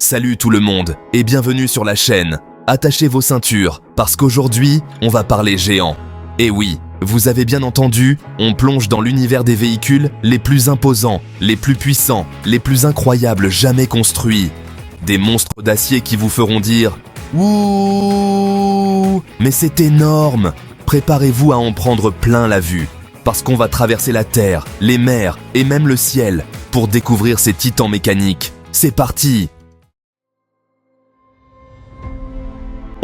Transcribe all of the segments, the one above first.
Salut tout le monde et bienvenue sur la chaîne. Attachez vos ceintures parce qu'aujourd'hui, on va parler géants. Et oui, vous avez bien entendu, on plonge dans l'univers des véhicules les plus imposants, les plus puissants, les plus incroyables jamais construits. Des monstres d'acier qui vous feront dire « Ouh, mais c'est énorme !» Préparez-vous à en prendre plein la vue, parce qu'on va traverser la terre, les mers et même le ciel pour découvrir ces titans mécaniques. C'est parti!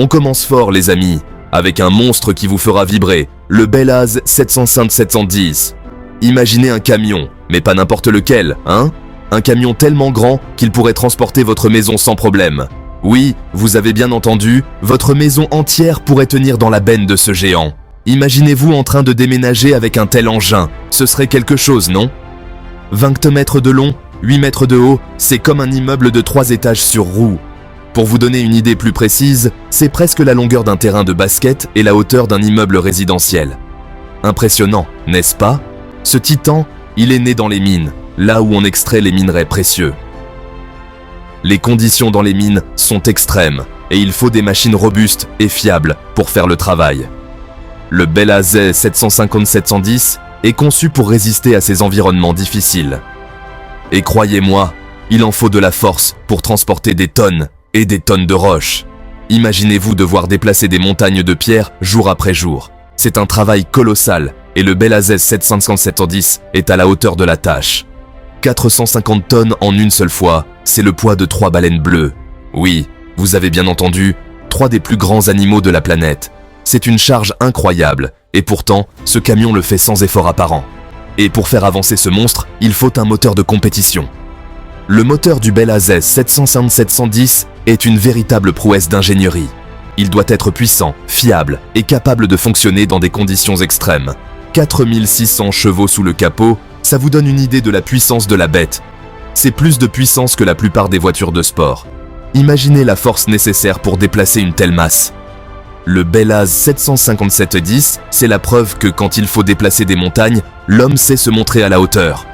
On commence fort les amis, avec un monstre qui vous fera vibrer, le Bellaz 705-710. Imaginez un camion, mais pas n'importe lequel, hein? Un camion tellement grand qu'il pourrait transporter votre maison sans problème. Oui, vous avez bien entendu, votre maison entière pourrait tenir dans la benne de ce géant. Imaginez-vous en train de déménager avec un tel engin, ce serait quelque chose, non? 20 mètres de long, 8 mètres de haut, c'est comme un immeuble de 3 étages sur roues. Pour vous donner une idée plus précise, c'est presque la longueur d'un terrain de basket et la hauteur d'un immeuble résidentiel. Impressionnant, n'est-ce pas? Ce titan, il est né dans les mines, là où on extrait les minerais précieux. Les conditions dans les mines sont extrêmes et il faut des machines robustes et fiables pour faire le travail. Le Bellaz 750-710 est conçu pour résister à ces environnements difficiles. Et croyez-moi, il en faut de la force pour transporter des tonnes et des tonnes de roches. Imaginez-vous devoir déplacer des montagnes de pierres jour après jour. C'est un travail colossal et le Bellaz 750-710 est à la hauteur de la tâche. 450 tonnes en une seule fois, c'est le poids de 3 baleines bleues. Oui, vous avez bien entendu, 3 des plus grands animaux de la planète. C'est une charge incroyable et pourtant, ce camion le fait sans effort apparent. Et pour faire avancer ce monstre, il faut un moteur de compétition. Le moteur du Bellaz 750-710 est une véritable prouesse d'ingénierie. Il doit être puissant, fiable et capable de fonctionner dans des conditions extrêmes. 4600 chevaux sous le capot, ça vous donne une idée de la puissance de la bête. C'est plus de puissance que la plupart des voitures de sport. Imaginez la force nécessaire pour déplacer une telle masse. Le Bellaz 757-10, c'est la preuve que quand il faut déplacer des montagnes, l'homme sait se montrer à la hauteur.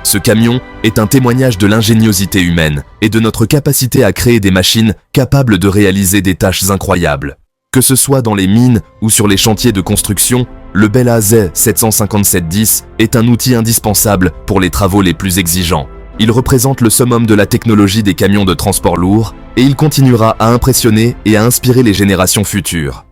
Ce camion est un témoignage de l'ingéniosité humaine et de notre capacité à créer des machines capables de réaliser des tâches incroyables. Que ce soit dans les mines ou sur les chantiers de construction, le Bellaz 757-10 est un outil indispensable pour les travaux les plus exigeants. Il représente le summum de la technologie des camions de transport lourd et il continuera à impressionner et à inspirer les générations futures.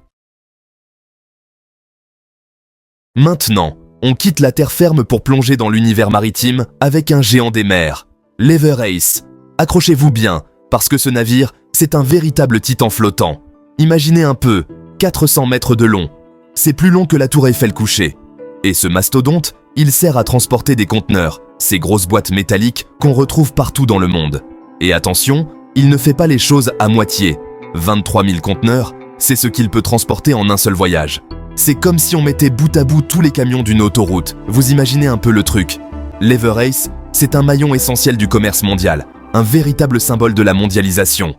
Maintenant, on quitte la terre ferme pour plonger dans l'univers maritime avec un géant des mers, l'Everace. Accrochez-vous bien, parce que ce navire, c'est un véritable titan flottant. Imaginez un peu, 400 mètres de long. C'est plus long que la tour Eiffel couchée. Et ce mastodonte, il sert à transporter des conteneurs, ces grosses boîtes métalliques qu'on retrouve partout dans le monde. Et attention, il ne fait pas les choses à moitié. 23 000 conteneurs, c'est ce qu'il peut transporter en un seul voyage. C'est comme si on mettait bout à bout tous les camions d'une autoroute. Vous imaginez un peu le truc. L'Everace, c'est un maillon essentiel du commerce mondial, un véritable symbole de la mondialisation.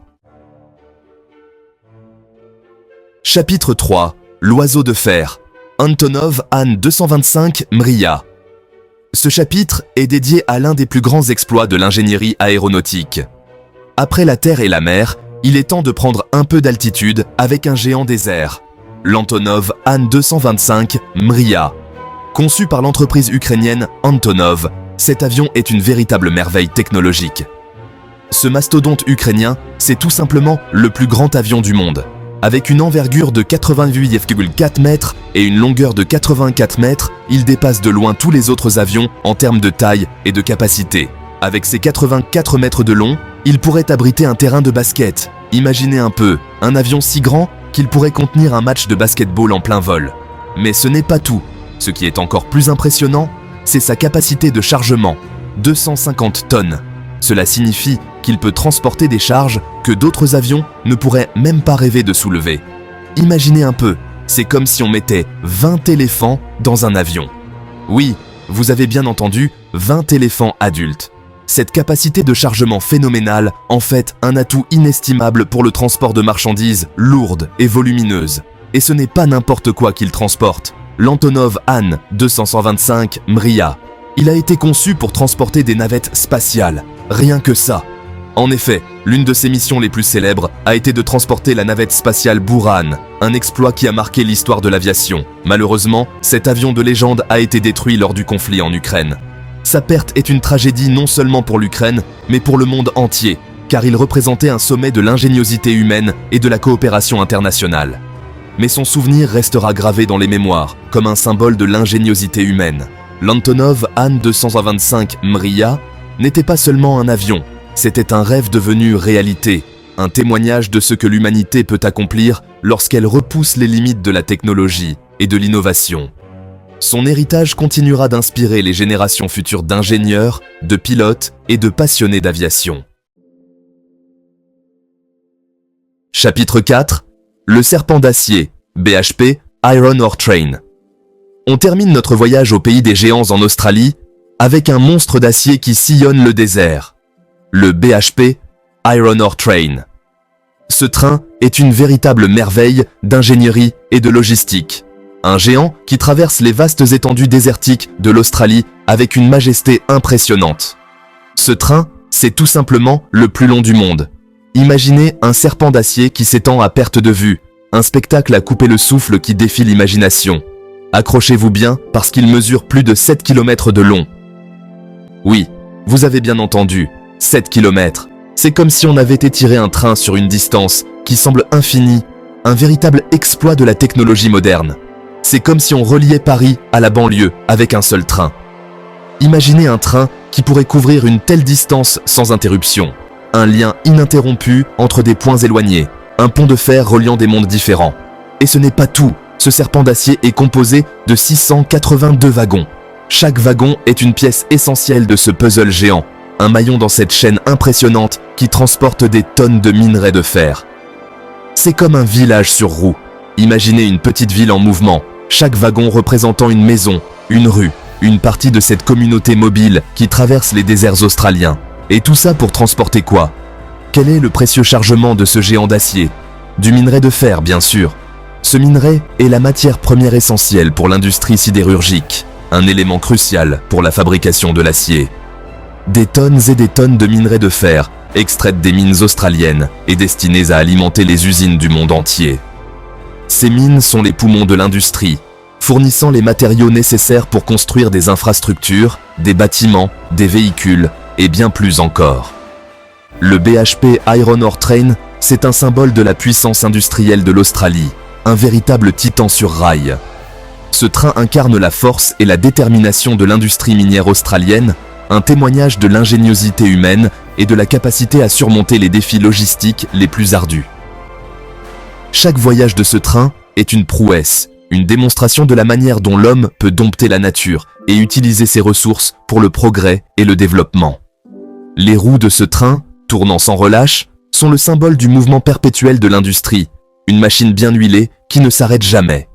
Chapitre 3. L'oiseau de fer. Antonov An-225 Mriya. Ce chapitre est dédié à l'un des plus grands exploits de l'ingénierie aéronautique. Après la terre et la mer, il est temps de prendre un peu d'altitude avec un géant des airs. L'Antonov An-225 Mriya. Conçu par l'entreprise ukrainienne Antonov, cet avion est une véritable merveille technologique. Ce mastodonte ukrainien, c'est tout simplement le plus grand avion du monde. Avec une envergure de 88,4 mètres et une longueur de 84 mètres, il dépasse de loin tous les autres avions en termes de taille et de capacité. Avec ses 84 mètres de long, il pourrait abriter un terrain de basket. Imaginez un peu, un avion si grand qu'il pourrait contenir un match de basketball en plein vol. Mais ce n'est pas tout. Ce qui est encore plus impressionnant, c'est sa capacité de chargement, 250 tonnes. Cela signifie qu'il peut transporter des charges que d'autres avions ne pourraient même pas rêver de soulever. Imaginez un peu, c'est comme si on mettait 20 éléphants dans un avion. Oui, vous avez bien entendu, 20 éléphants adultes. Cette capacité de chargement phénoménale en fait un atout inestimable pour le transport de marchandises lourdes et volumineuses. Et ce n'est pas n'importe quoi qu'il transporte. L'Antonov An-225 Mriya. Il a été conçu pour transporter des navettes spatiales. Rien que ça. En effet, l'une de ses missions les plus célèbres a été de transporter la navette spatiale Buran, un exploit qui a marqué l'histoire de l'aviation. Malheureusement, cet avion de légende a été détruit lors du conflit en Ukraine. Sa perte est une tragédie non seulement pour l'Ukraine, mais pour le monde entier, car il représentait un sommet de l'ingéniosité humaine et de la coopération internationale. Mais son souvenir restera gravé dans les mémoires, comme un symbole de l'ingéniosité humaine. L'Antonov An-225 Mriya n'était pas seulement un avion, c'était un rêve devenu réalité, un témoignage de ce que l'humanité peut accomplir lorsqu'elle repousse les limites de la technologie et de l'innovation. Son héritage continuera d'inspirer les générations futures d'ingénieurs, de pilotes et de passionnés d'aviation. Chapitre 4. Le serpent d'acier, BHP, Iron Ore Train. On termine notre voyage au pays des géants en Australie avec un monstre d'acier qui sillonne le désert. Le BHP Iron Ore Train. Ce train est une véritable merveille d'ingénierie et de logistique. Un géant qui traverse les vastes étendues désertiques de l'Australie avec une majesté impressionnante. Ce train, c'est tout simplement le plus long du monde. Imaginez un serpent d'acier qui s'étend à perte de vue, un spectacle à couper le souffle qui défie l'imagination. Accrochez-vous bien parce qu'il mesure plus de 7 km de long. Oui, vous avez bien entendu, 7 km. C'est comme si on avait étiré un train sur une distance qui semble infinie, un véritable exploit de la technologie moderne. C'est comme si on reliait Paris à la banlieue avec un seul train. Imaginez un train qui pourrait couvrir une telle distance sans interruption. Un lien ininterrompu entre des points éloignés, un pont de fer reliant des mondes différents. Et ce n'est pas tout, ce serpent d'acier est composé de 682 wagons. Chaque wagon est une pièce essentielle de ce puzzle géant, un maillon dans cette chaîne impressionnante qui transporte des tonnes de minerais de fer. C'est comme un village sur roue. Imaginez une petite ville en mouvement, chaque wagon représentant une maison, une rue, une partie de cette communauté mobile qui traverse les déserts australiens. Et tout ça pour transporter quoi? Quel est le précieux chargement de ce géant d'acier? Du minerai de fer, bien sûr. Ce minerai est la matière première essentielle pour l'industrie sidérurgique, un élément crucial pour la fabrication de l'acier. Des tonnes et des tonnes de minerai de fer, extraites des mines australiennes et destinées à alimenter les usines du monde entier. Ces mines sont les poumons de l'industrie, fournissant les matériaux nécessaires pour construire des infrastructures, des bâtiments, des véhicules et bien plus encore. Le BHP Iron Ore Train, c'est un symbole de la puissance industrielle de l'Australie, un véritable titan sur rail. Ce train incarne la force et la détermination de l'industrie minière australienne, un témoignage de l'ingéniosité humaine et de la capacité à surmonter les défis logistiques les plus ardus. Chaque voyage de ce train est une prouesse, une démonstration de la manière dont l'homme peut dompter la nature et utiliser ses ressources pour le progrès et le développement. Les roues de ce train, tournant sans relâche, sont le symbole du mouvement perpétuel de l'industrie, une machine bien huilée qui ne s'arrête jamais.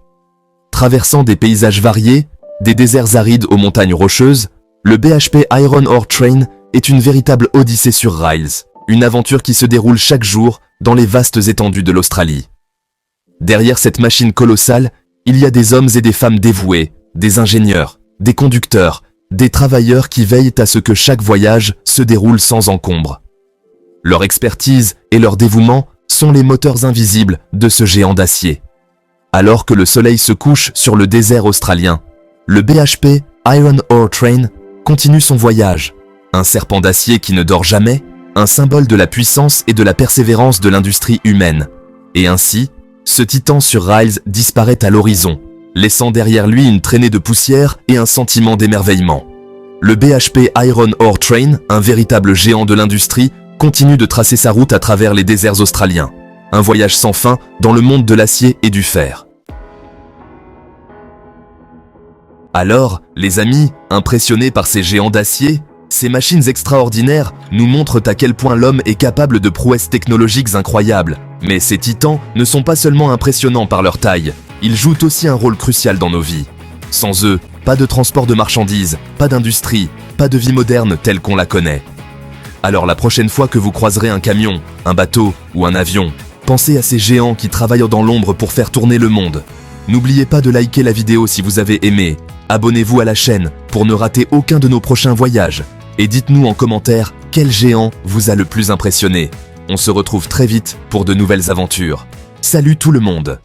Traversant des paysages variés, des déserts arides aux montagnes rocheuses, le BHP Iron Ore Train est une véritable odyssée sur rails, une aventure qui se déroule chaque jour dans les vastes étendues de l'Australie. Derrière cette machine colossale, il y a des hommes et des femmes dévoués, des ingénieurs, des conducteurs, des travailleurs qui veillent à ce que chaque voyage se déroule sans encombre. Leur expertise et leur dévouement sont les moteurs invisibles de ce géant d'acier. Alors que le soleil se couche sur le désert australien, le BHP Iron Ore Train continue son voyage. Un serpent d'acier qui ne dort jamais, un symbole de la puissance et de la persévérance de l'industrie humaine. Et ainsi, ce titan sur rails disparaît à l'horizon, laissant derrière lui une traînée de poussière et un sentiment d'émerveillement. Le BHP Iron Ore Train, un véritable géant de l'industrie, continue de tracer sa route à travers les déserts australiens. Un voyage sans fin dans le monde de l'acier et du fer. Alors, les amis, impressionnés par ces géants d'acier, ces machines extraordinaires nous montrent à quel point l'homme est capable de prouesses technologiques incroyables. Mais ces titans ne sont pas seulement impressionnants par leur taille, ils jouent aussi un rôle crucial dans nos vies. Sans eux, pas de transport de marchandises, pas d'industrie, pas de vie moderne telle qu'on la connaît. Alors la prochaine fois que vous croiserez un camion, un bateau ou un avion, pensez à ces géants qui travaillent dans l'ombre pour faire tourner le monde. N'oubliez pas de liker la vidéo si vous avez aimé. Abonnez-vous à la chaîne pour ne rater aucun de nos prochains voyages. et dites-nous en commentaire quel géant vous a le plus impressionné. On se retrouve très vite pour de nouvelles aventures. Salut tout le monde!